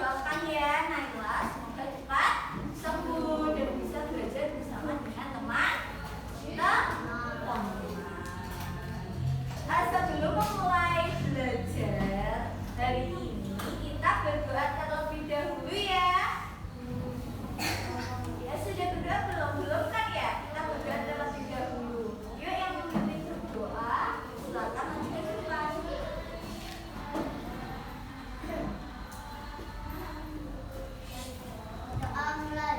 doakan ya Naila, semoga cepat sembuh dan bisa belajar bersama dengan teman-teman. Sebelum memulai belajar hari ini, kita berdoa terlebih dahulu ya. Ya sudah berdoa belum? Belum kan ya? Kita berdoa terlebih dahulu. Yuk yang ingin berdoa, silakan maju ke depan. Doa mulai.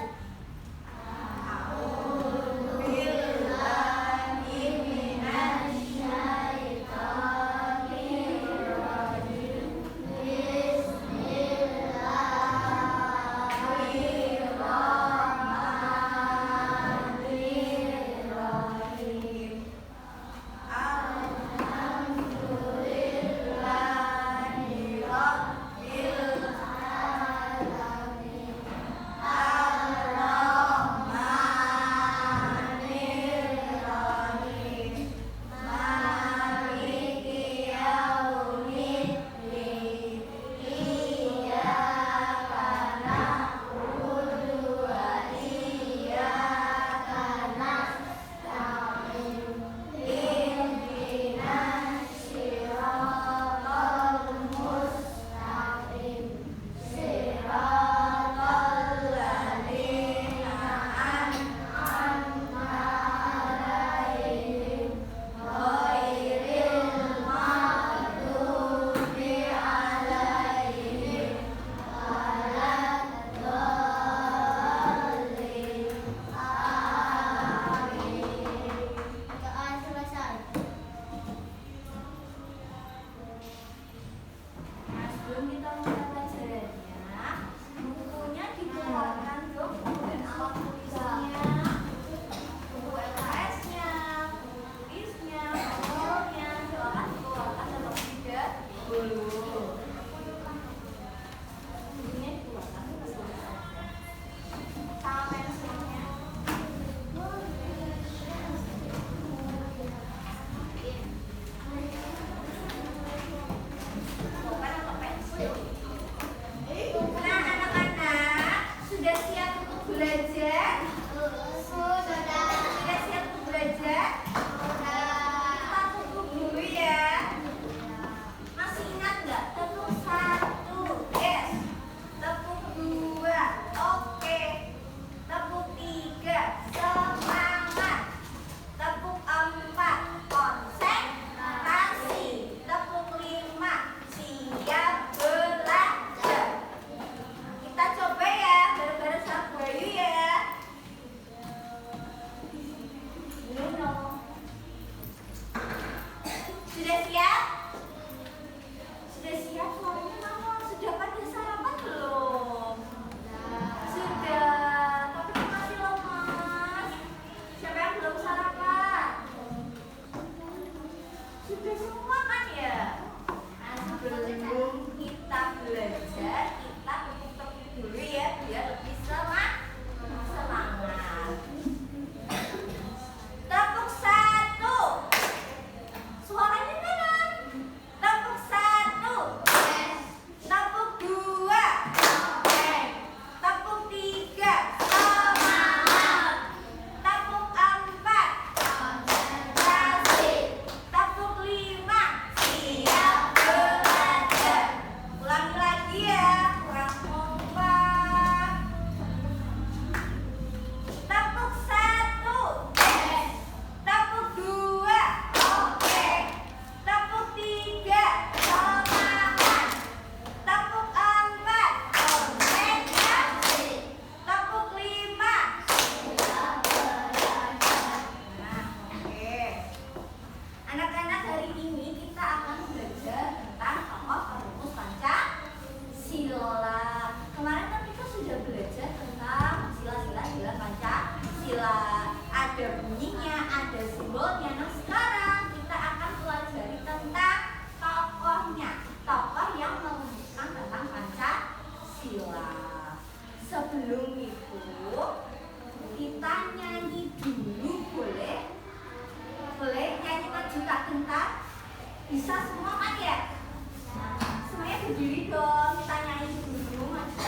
Sebelum itu kita nyanyi dulu, boleh? Boleh nyanyi maju tak gentar? Bisa semua kan ya? Semuanya berdiri dong, kita nyanyi dulu maju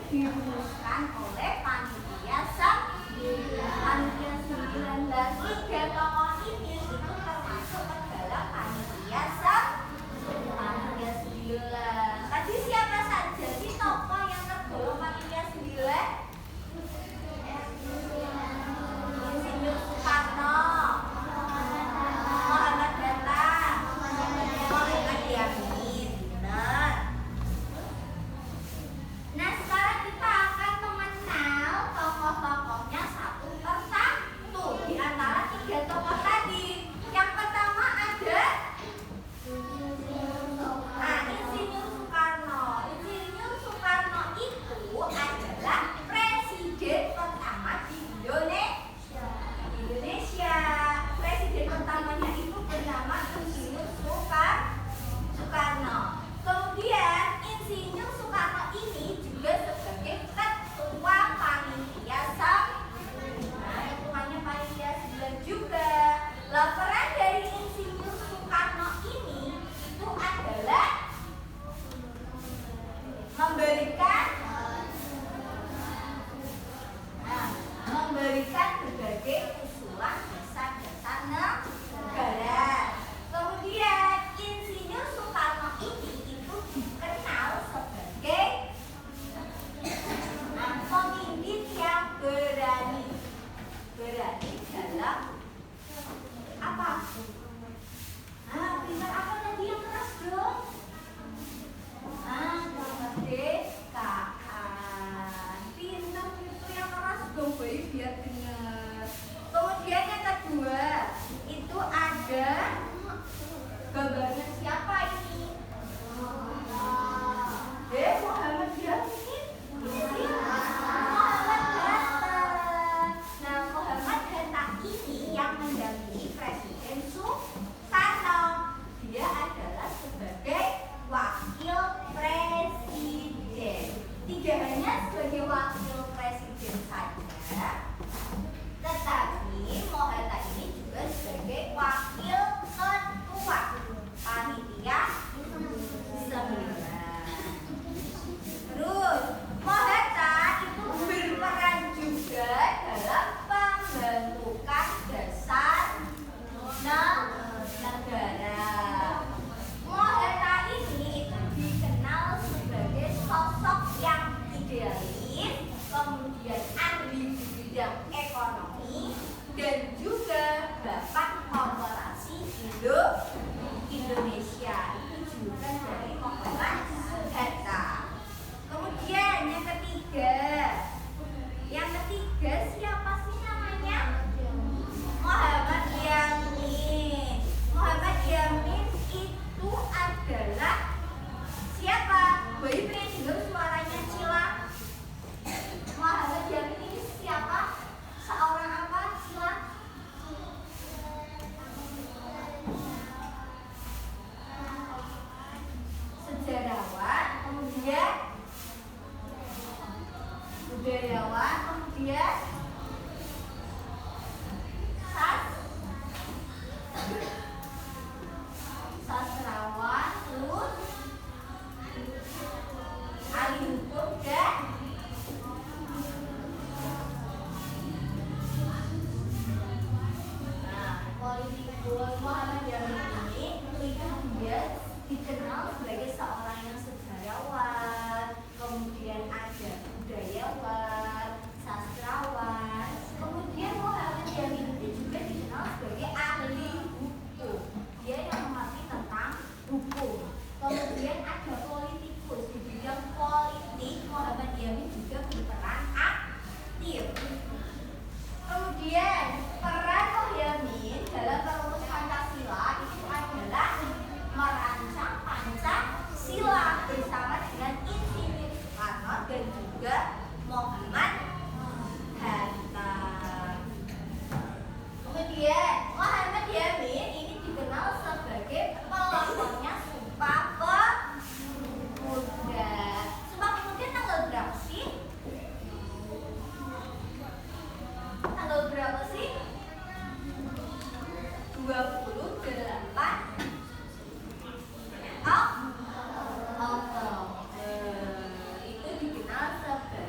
dirumuskan oleh panitia 9. Dan 3 tokoh ini itu termasuk ke dalam panitia 9. Tadi siapa saja sih tokoh yang tergolong panitia 9? Insinyur Soekarno, Muhammad Hatta, Muhammad Yamin. Benar. Nah, sekarang kita akan mengenal tokoh-tokohnya satu persatu di antara 3 tokoh tadi. Yang pertama ada Insinyur Soekarno. Insinyur Soekarno itu adalah presiden pertama di Indonesia. Presiden pertamanya itu bernama Insinyur Soekarno. Kemudian Insinyur Soekarno ini juga sebagai ketua panitia 9. Ketuanya panitia 9 juga. Lah, peran dari Insinyur Soekarno ini itu adalah memberikan berbagai usulan dasar negara. Kemudian Insinyur Soekarno ini itu dikenal sebagai pemimpin yang berani dalam apa? Pintar apa tadi yang keras dong? Kemerdekaan. Pintar itu yang keras dong, baik biar dengar. Kemudian yang kedua itu ada gambarnya siapa ini? Muhammad Yamin. Muhammad Hatta. Nah, Muhammad Hatta ini yang mendampingi Presiden Soekarno. Dia adalah sebagai wakil presiden. Tidak hanya sebagai wakil presiden saja, tetapi Hatta ini juga sebagai wakil ketua panitia 9. Terus Hatta itu berperan juga dalam pembentukan dasar negara. Hatta ini itu dikenal sebagai sosok yang idealis, kemudian ahli di bidang ekonomi, dan juga bapak korporasi Indonesia. Itu julukan dari Muhammad Hatta. Kemudian yang ketiga siapa sih namanya? Muhammad Yamin. Muhammad Yamin itu adalah siapa? Bayi pengen dengar suaranya Cila. Muhammad Yamin ini siapa? Seorang apa Cila? Sejarawan, kemudian budayawan, kemudian sastrawan, terus ahli hukum dan politikus. Muhammad Yamin ini dia dikenal sebagai seorang yang sejarawan, kemudian ada budayawan, sastrawan, kemudian Muhammad Yamin ini juga dikenal sebagai ahli hukum. Dia yang mengerti tentang hukum. Kemudian ada politikus, di bidang politik Muhammad Yamin juga berperan aktif. Kemudian peran Yamin dalam merumus Pancasila itu adalah merancang Pancasila bersama dengan Insinyur Soekarno dan juga Muhammad Hatta. Kemudian Muhammad Yamin ini dikenal sebagai pelopornya Sumpah Pemuda. Sumpah Pemuda tanggal berapa sih? Tanggal berapa sih? 28 Oktober. Itu dikenal sebagai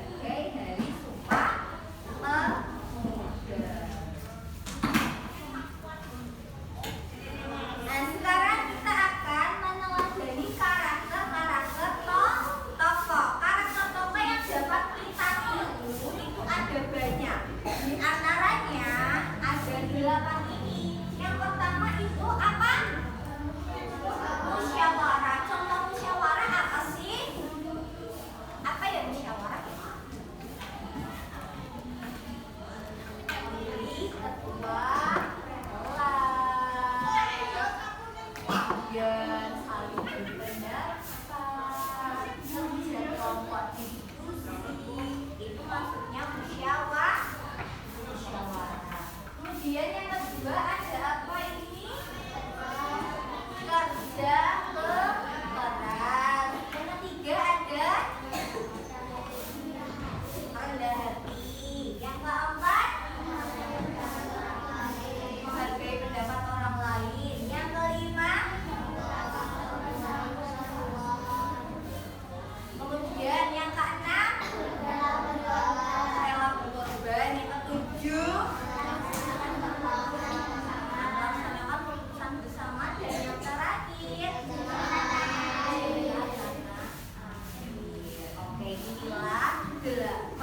inilah 8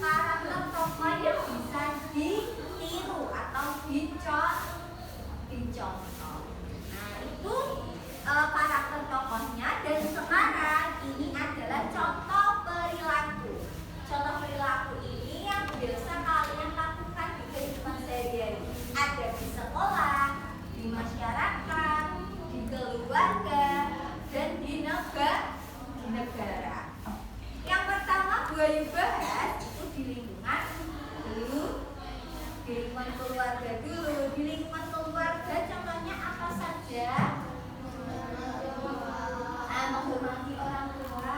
karakter tokoh yang bisa ditiru atau dicontoh. Nah, itu karakter tokohnya. Dan sekarang ini adalah contoh perilaku. Contoh perilaku ini yang biasa kalian lakukan di kehidupan sehari-hari. Ada di sekolah, di masyarakat, di keluarga, dan di negara. Yang pertama Buayu bahas itu di lingkungan dulu, di lingkungan keluarga dulu. Di lingkungan keluarga contohnya apa saja? Menghormati orang tua,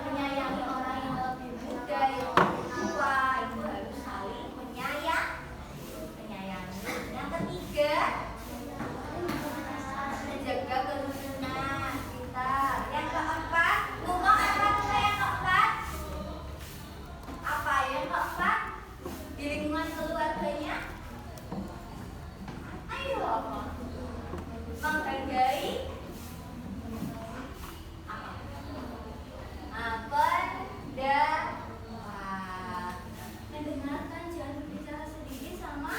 menyayangi orang yang lebih muda, yang lebih tua, itu harus saling menyayangi. Yang ketiga, menjaga kerukunan kita. Yang keempat, ngomong apa tuh yang keempat? Apa yang keempat? Di lingkungan keluarganya? Ayo apa? Menghargai pendapat. Mendengarkan, jangan berbicara sendiri sama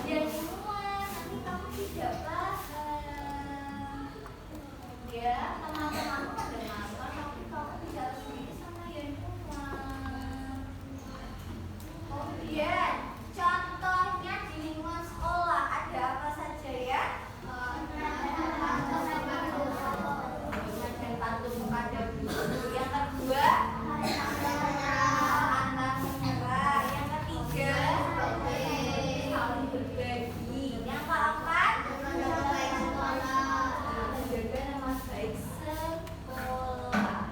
yang semua. Nanti kamu tidak paham. Ya, teman-temanmu mendengarkan, tapi kamu bicara sendiri sama yang semua. Kemudian contohnya di lingkungan sekolah ada apa saja ya? Dan patuh kepada guru. Yang kedua, antar menyerah. Yang ketiga, saling berbagi. Yang keempat, menjaga nama baik sekolah.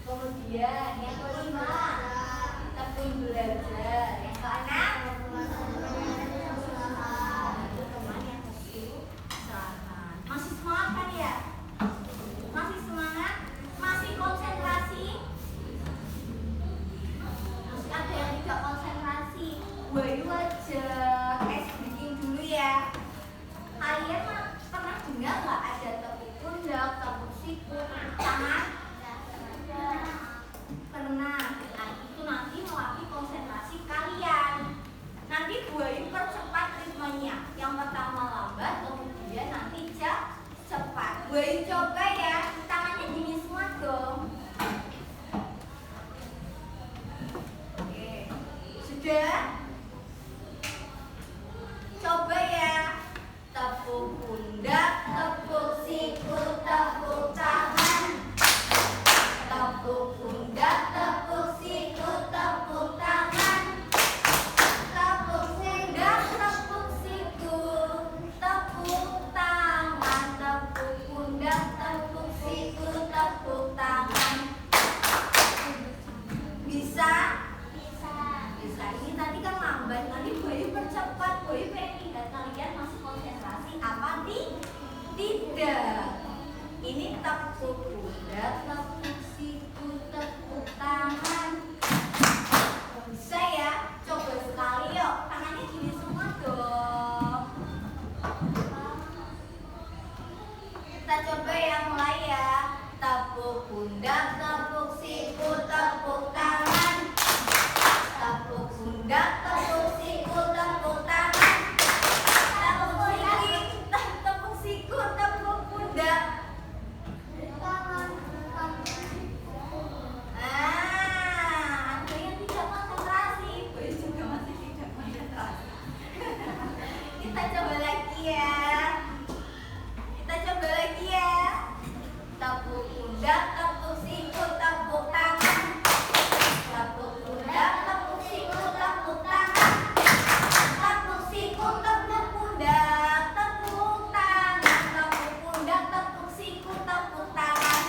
Kemudian yang kelima, tekun belajar. Yang keenam, teman yang kesusahan. Masih semangat kan ya? Masih semangat? Masih konsentrasi? Masih ada yang tidak konsentrasi? Buayu aja ice breaking dulu ya. Kalian pernah dengar nggak ada tepuk pundak, tepuk siku, tangan? Pernah. Nah, itu nanti melatih konsentrasi kalian. Nanti Buayu percepat ritmenya. Yang pertama lambat, kemudian nanti cepat. Buayu coba ya, tangannya dingin semua dong. Oke, sudah? Coba ya. Tepuk pundak, tepuk siku, tepuk tangan. Tepuk pundak, tepuk siku, tepuk tangan. Tepuk pundak, tepuk siku, tepuk tangan. Tepuk pundak, tepuk siku, tepuk tangan. Bisa? Bisa. Ini tadi kan lambat. Nanti Buayu percepat. Buayu pengen lihat kalian masih konsentrasi apa tidak. Ini tepuk pundak, tepuk siku, tepuk tangan. Bisa ya? Coba sekali yuk. Tangannya gini semua dong. Kita coba yang mulai ya. Tepuk pundak, tepuk siku, tepuk tangan. Tepuk pundak, tepuk siku, tepuk tangan. Tepuk siku, tepuk pundak. Ada yang tidak konsentrasi. Boy juga masih tidak konsentrasi. Kita coba lagi ya. Tepuk pundak, tepuk siku, tepuk tangan. Tepuk pundak, tepuk siku, tepuk tangan. Tepuk siku, tepuk pundak, tepuk tangan. Tepuk pundak, tepuk siku, tepuk tangan.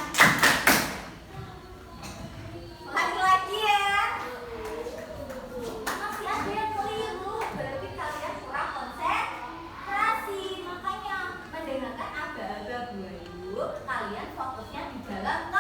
Lagi-lagi ya. Masih ada yang keliru, berarti kalian kurang konsentrasi. Makanya mendengarkan aba-aba Buayu, kalian fokusnya di dalam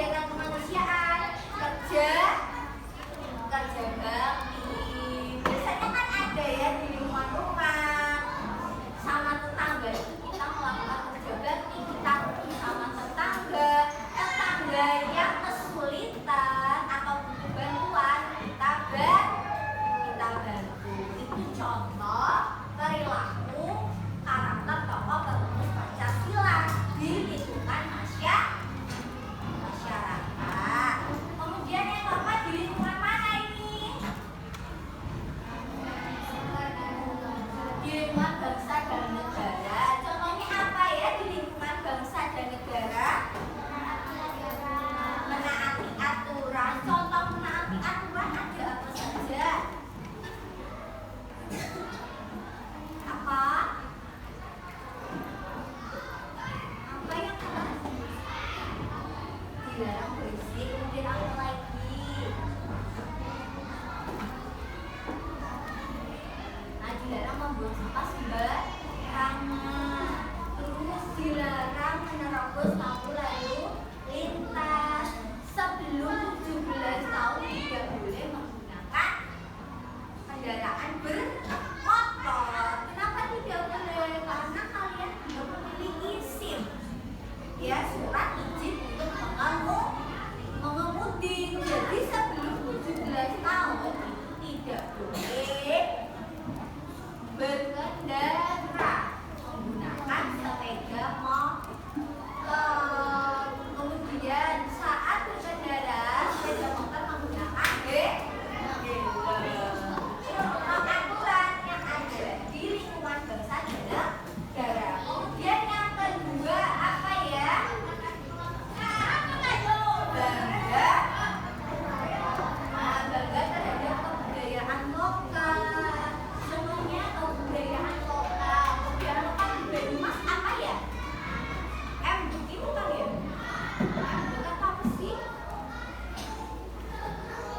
kegiatan kemanusiaan, kerja bakti. Biasanya kan ada ya di lingkungan rumah sama tetangga itu kita melakukan kerja bakti, kita bersama tetangga yang kesulitan atau butuh bantuan kita bantu. Itu contoh perilaku karakter tokoh perumus Pancasila di lingkungan masyarakat. Kemudian yang keempat, di lingkungan mana ini? Di lingkungan bangsa dan negara. Contohnya apa ya di lingkungan bangsa dan negara? Menaati aturan. Contoh menaati aturan ada apa saja? Apa yang dilarang berisik? Kemudian apa lagi? Nah, dilarang membuang sampah sembarangan. Terus dilarang menerobos lampu lalu lintas. Sebelum 17 tahun tidak boleh menggunakan kendaraan bermotor. Kenapa tidak boleh? Karena kalian belum memiliki SIM, ya, surat izin untuk mengemudi. Jadi sebelum 17 tahun itu tidak boleh berkendara menggunakan sepeda motor. Kemudian saat berkendara sepeda motor menggunakan helm. Aturan yang ada di lingkungan bangsa dan negara. Kemudian yang kedua apa ya? Bangga terhadap kebudayaan lokal. Semuanya kebudayaan lokal. Kebudayaan lokal di Banyumas apa ya? Bukti bukan ya? Bukan apa sih?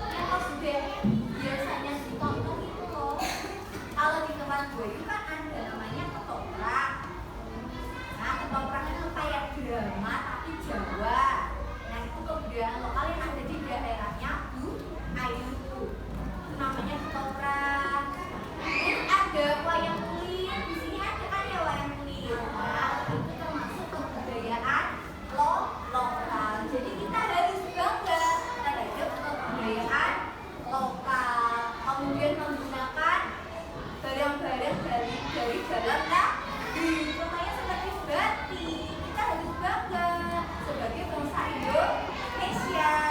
Yang kebudayaan biasanya ditonton itu loh. Kalau di tempat gue itu kan ada namanya ketoprak. Nah, ketoprak itu kayak drama tapi Jawa. Nah, itu kebudayaan lokal yang ada di daerahnya Bu Ayu. Itu namanya ketoprak. Terus ada wayang kulit. Di sini ada kan ya wayang kulit. Nah, itu termasuk kebudayaan lokal. Jadi kita harus bangga terhadap kebudayaan lokal. Kemudian menggunakan barang-barang dari dalam negeri. Contohnya seperti batik. Kita harus bangga sebagai bangsa Indonesia.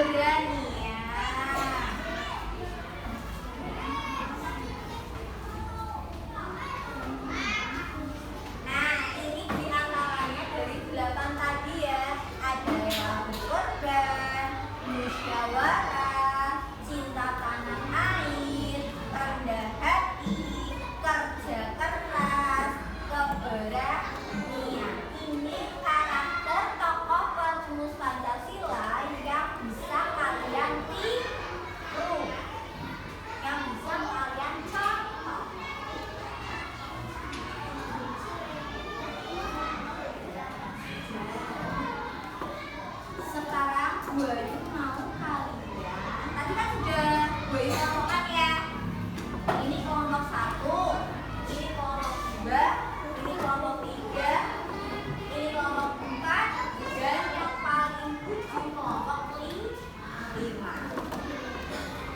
berani ya. Nah, ini diantaranya dari 8 tadi ya. Ada yang berkorban, musyawarah, cinta tanah air, rendah hati, kerja keras, keberanian. Ini karakter tokoh perumus Pancasila yang bisa kalian tiru, yang bisa kalian contoh. Sekarang gue mau kalian, tadi kan sudah gue contohkan ya. Ini kelompok 1, ini kelompok 2, ini kelompok 3, ini kelompok 4, dan yang paling ujung kelompok 5.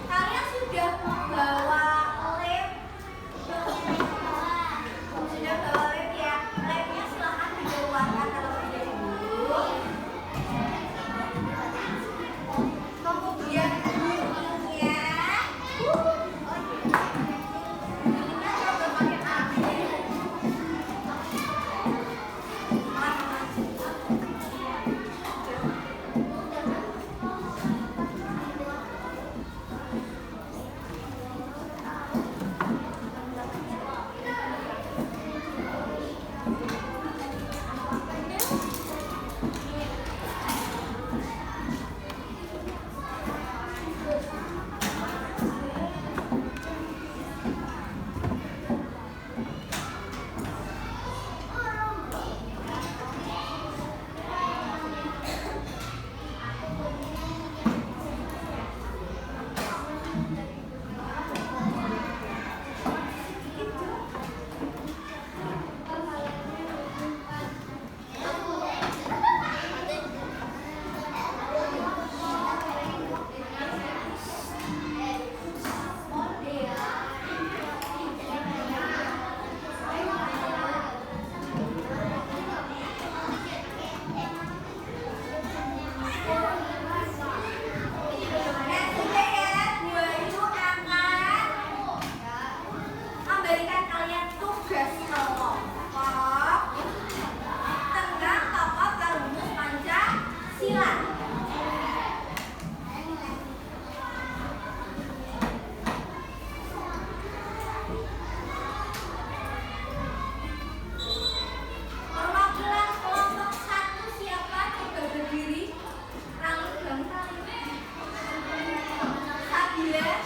Kalian sudah membawa lem? Sudah bawa lem ya? Lemnya silahkan dikeluarkan terlebih dahulu. Kemudian guningnya, guningnya coba pakai api. Memberikan kalian tugas kelompok tentang tokoh perumus Pancasila. Perwakilan kelompok 1 siapa? Coba berdiri. Rali bangsa. Sabila.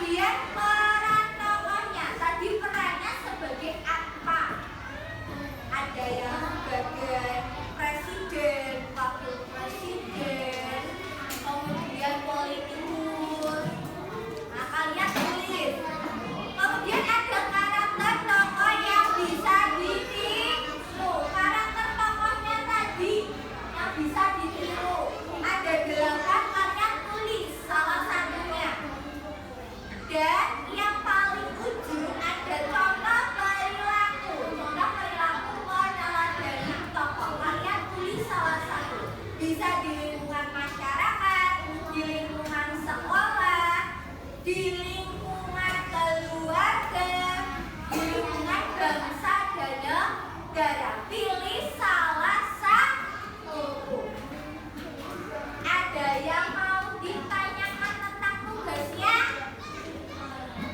Kemudian peran tokohnya, tadi perannya sebagai apa? Ada yang sebagai presiden, wakil presiden, kemudian politikus. Nah, kalian tulis. Kemudian ada karakter tokoh yang bisa ditiru. Karakter tokohnya tadi yang bisa ditiru ada 8, kalian tulis salah satunya. Dan yang paling ujung ada contoh perilaku. Contoh perilaku adalah dari tokoh. Kalian tulis salah satu. Bisa di lingkungan masyarakat, di lingkungan sekolah, di lingkungan keluarga, di lingkungan bangsa dan negara. Pilih salah satu. Ada yang mau ditanyakan tentang tugasnya?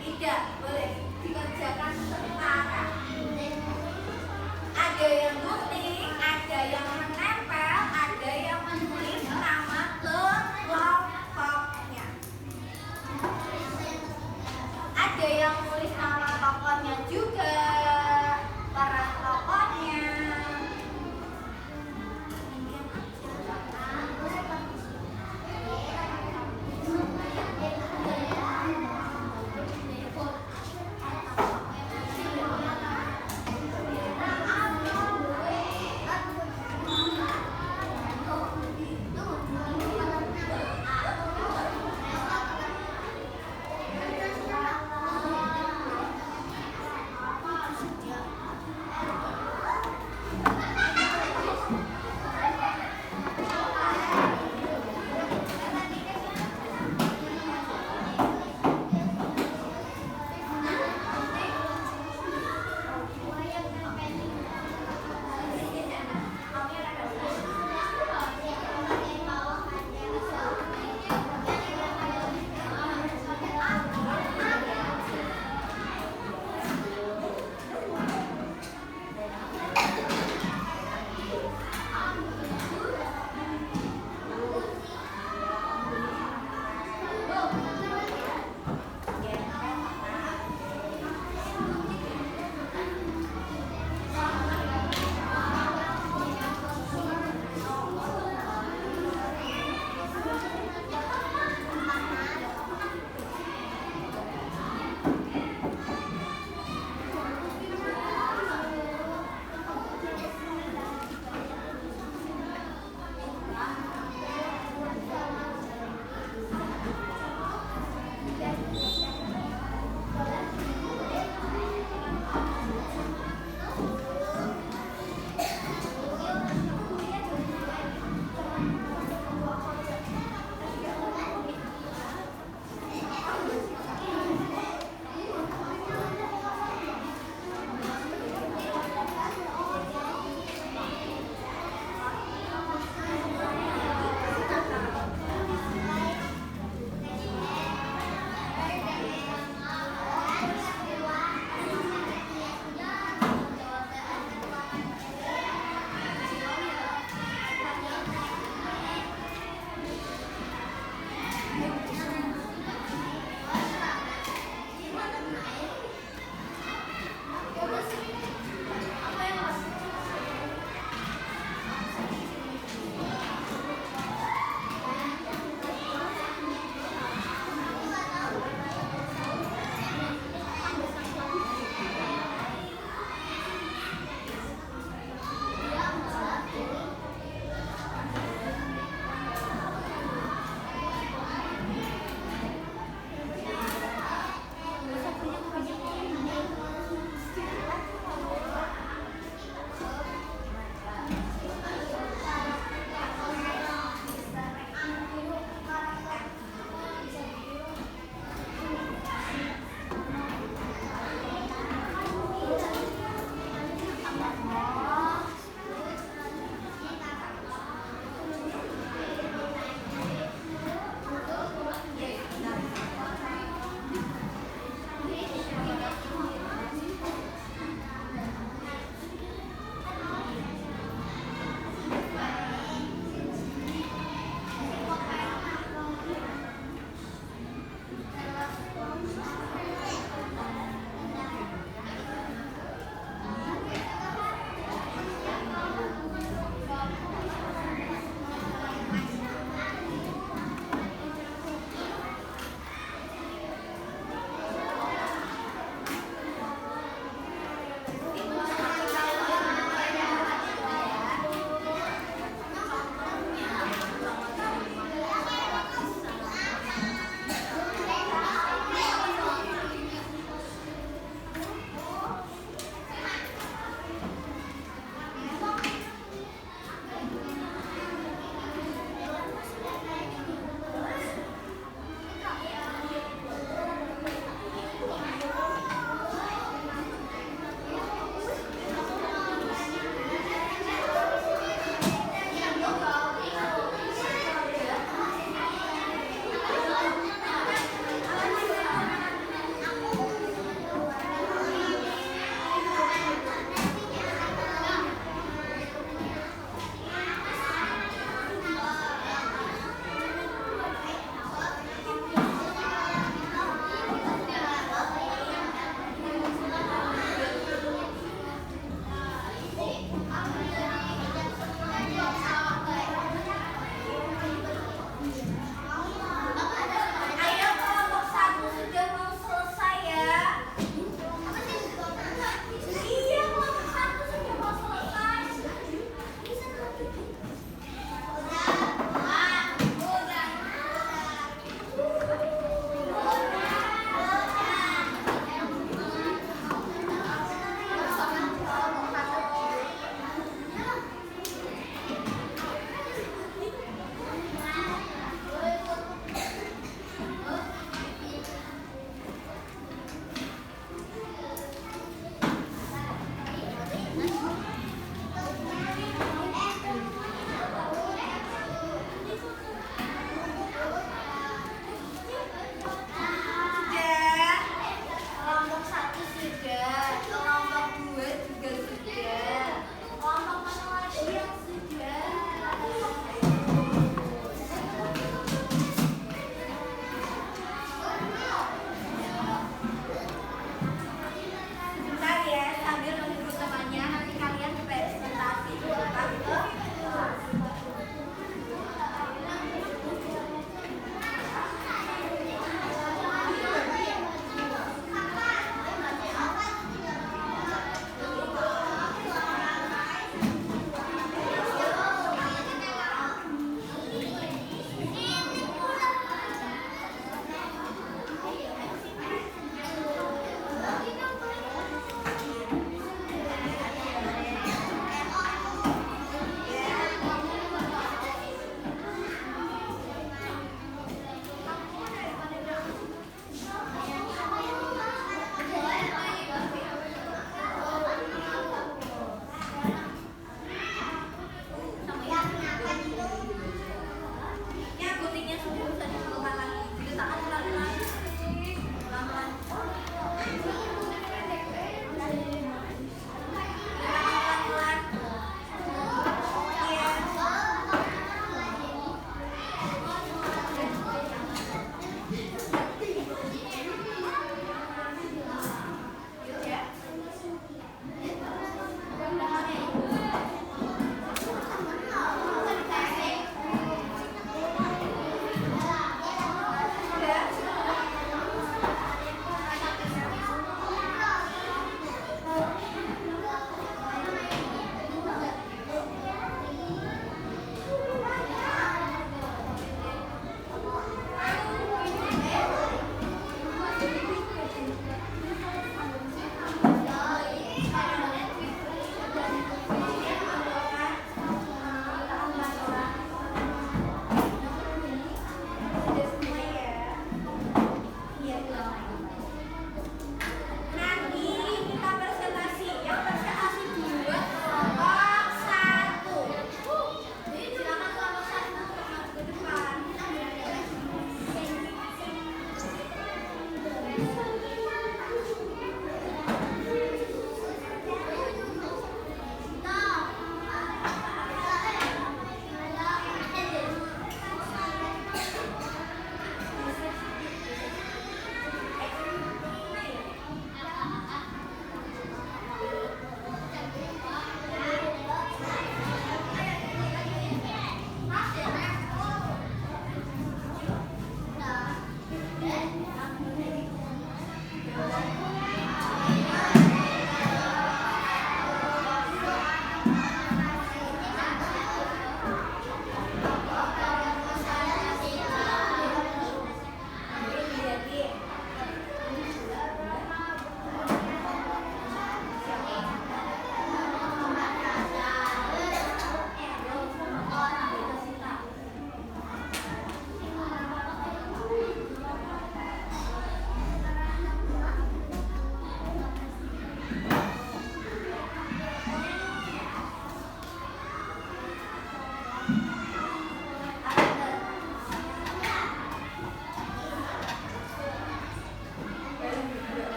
Tidak, boleh dikerjakan sekarang. Ada yang gunting, ada yang menempel, ada yang menulis nama kelompoknya. Ada yang menulis nama tokohnya juga, peran tokohnya.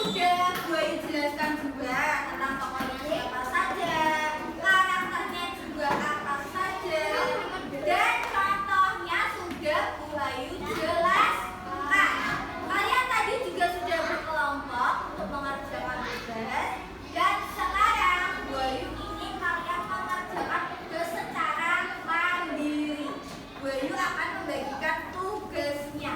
sudah gue jelaskan juga tentang tokohnya siapa saja, karakternya juga apa saja, dan contohnya sudah Bayu jelaskan. Kalian tadi juga sudah berkelompok untuk mengerjakan tugas, dan sekarang Bayu ingin kalian mengerjakan tugas secara mandiri. Bayu akan membagikan tugasnya.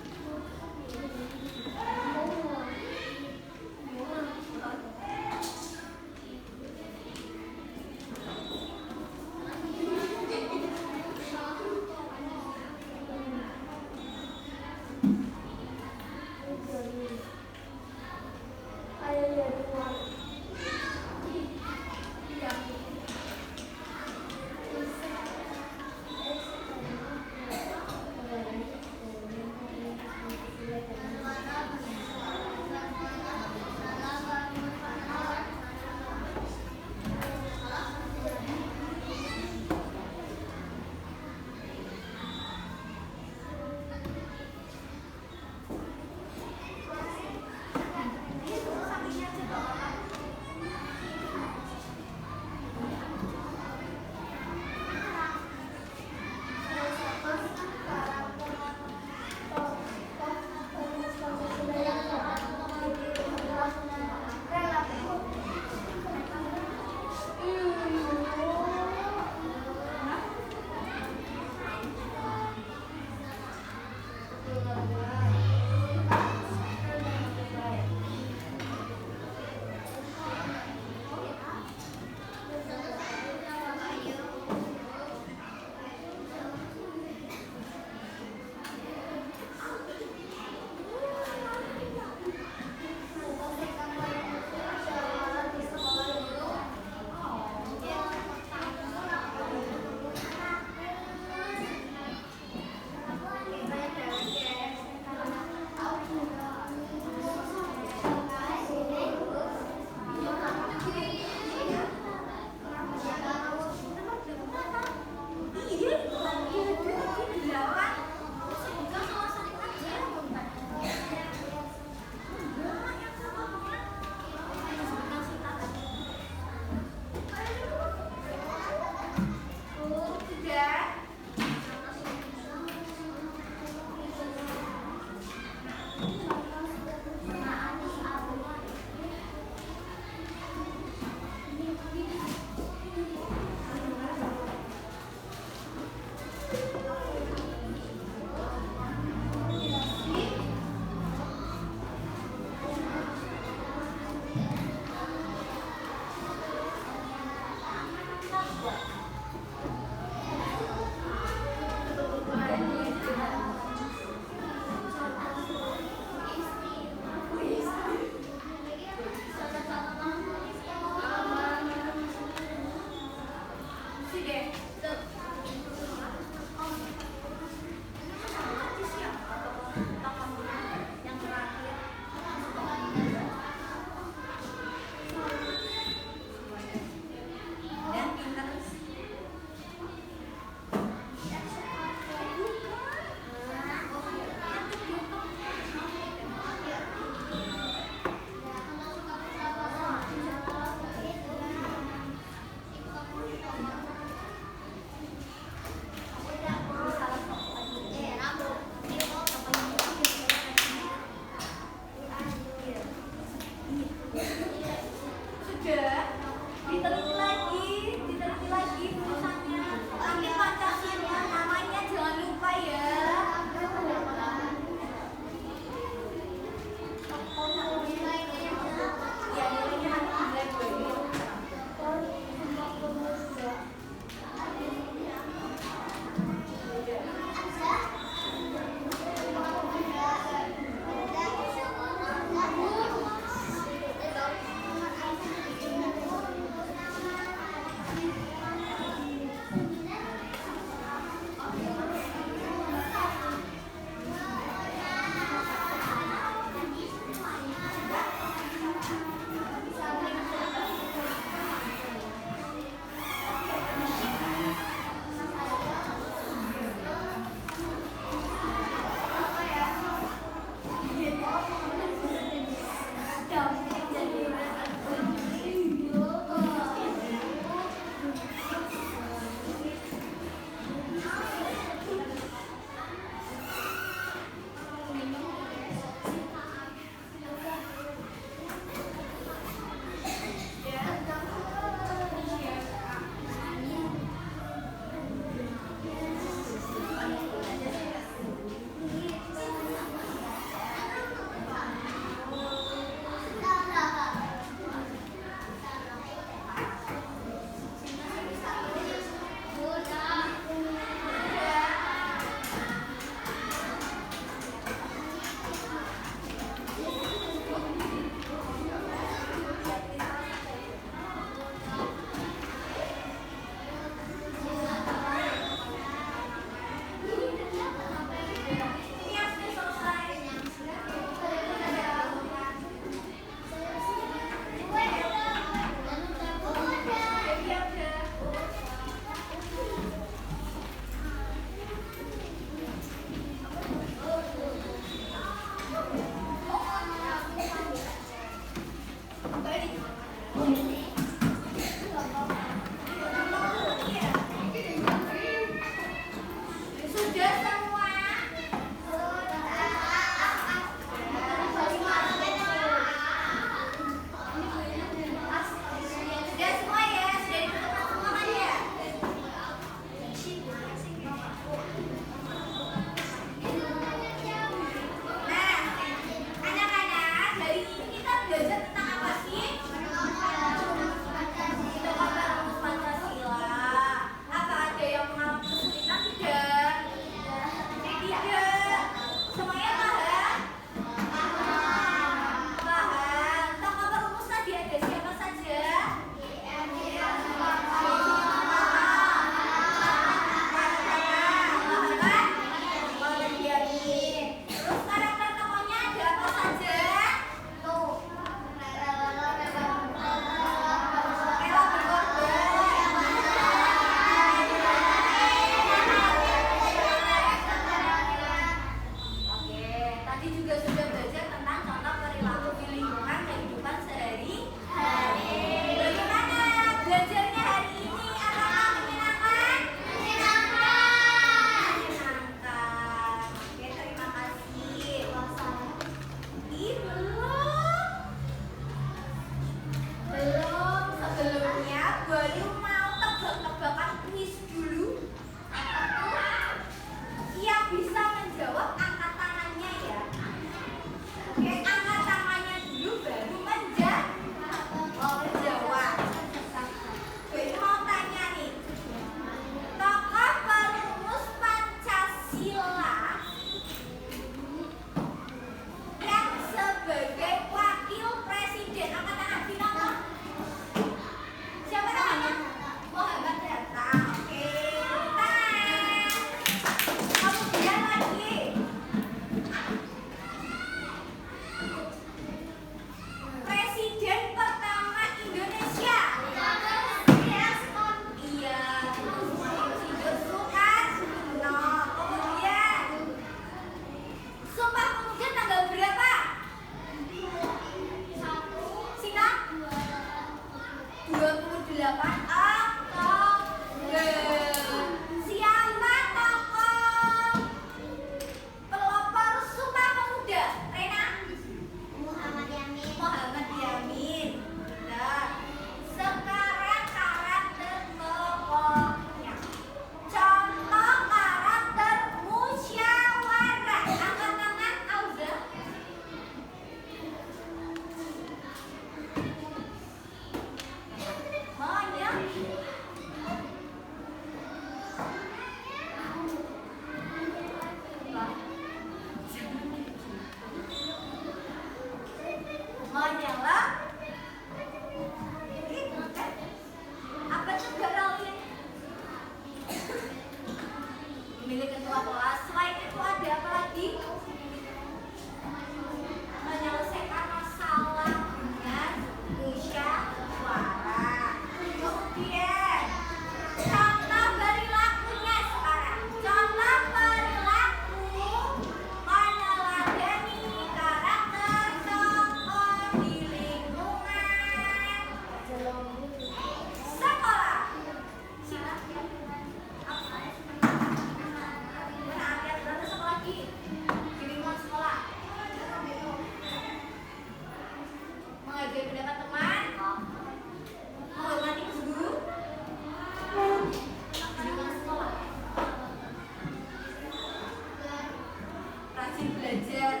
rajin belajar.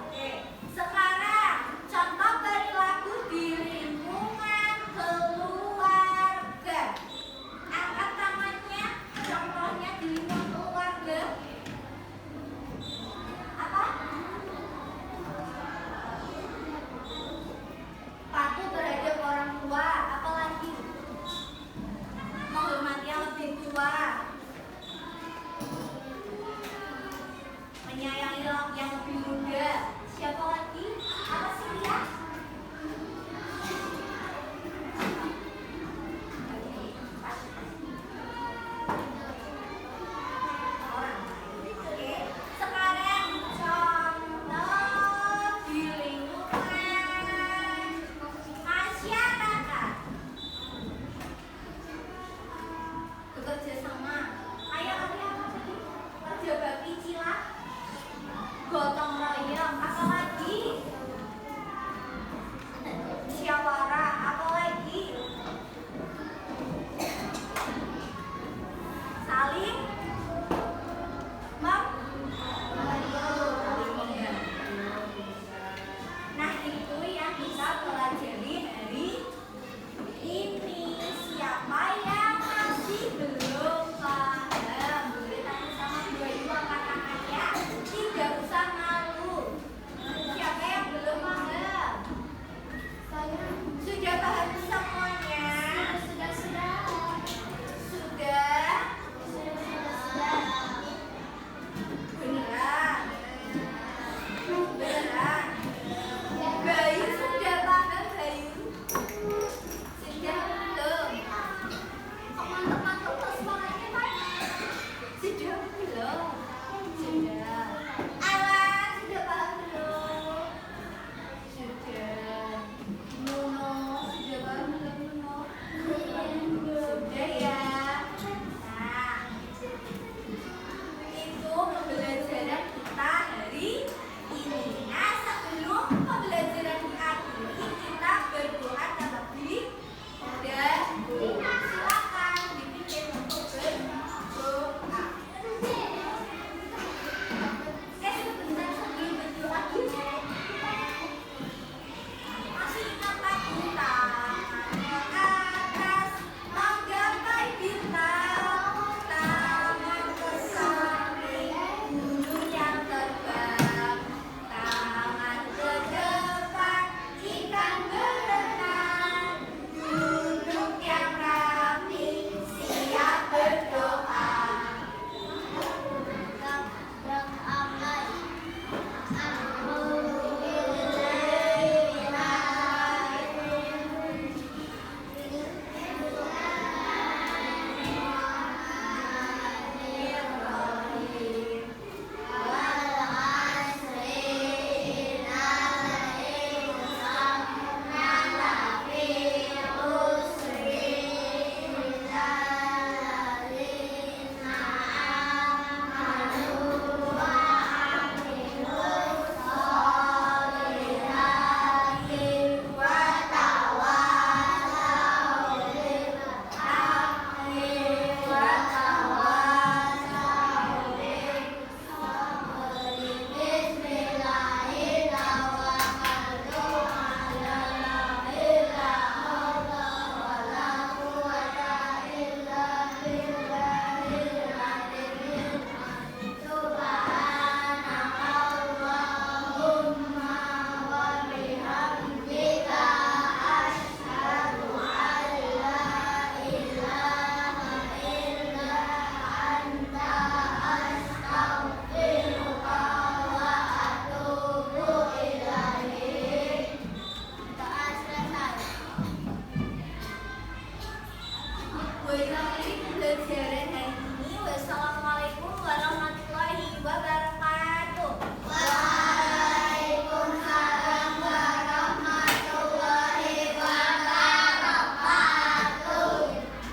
Oke. Sekarang contoh perilaku di lingkungan keluarga. Angkat tangannya. Contohnya di lingkungan keluarga. Apa? Patuh terhadap orang tua. Apalagi? Menghormati yang lebih tua. Menyayangi yang lebih muda. Siapa lagi?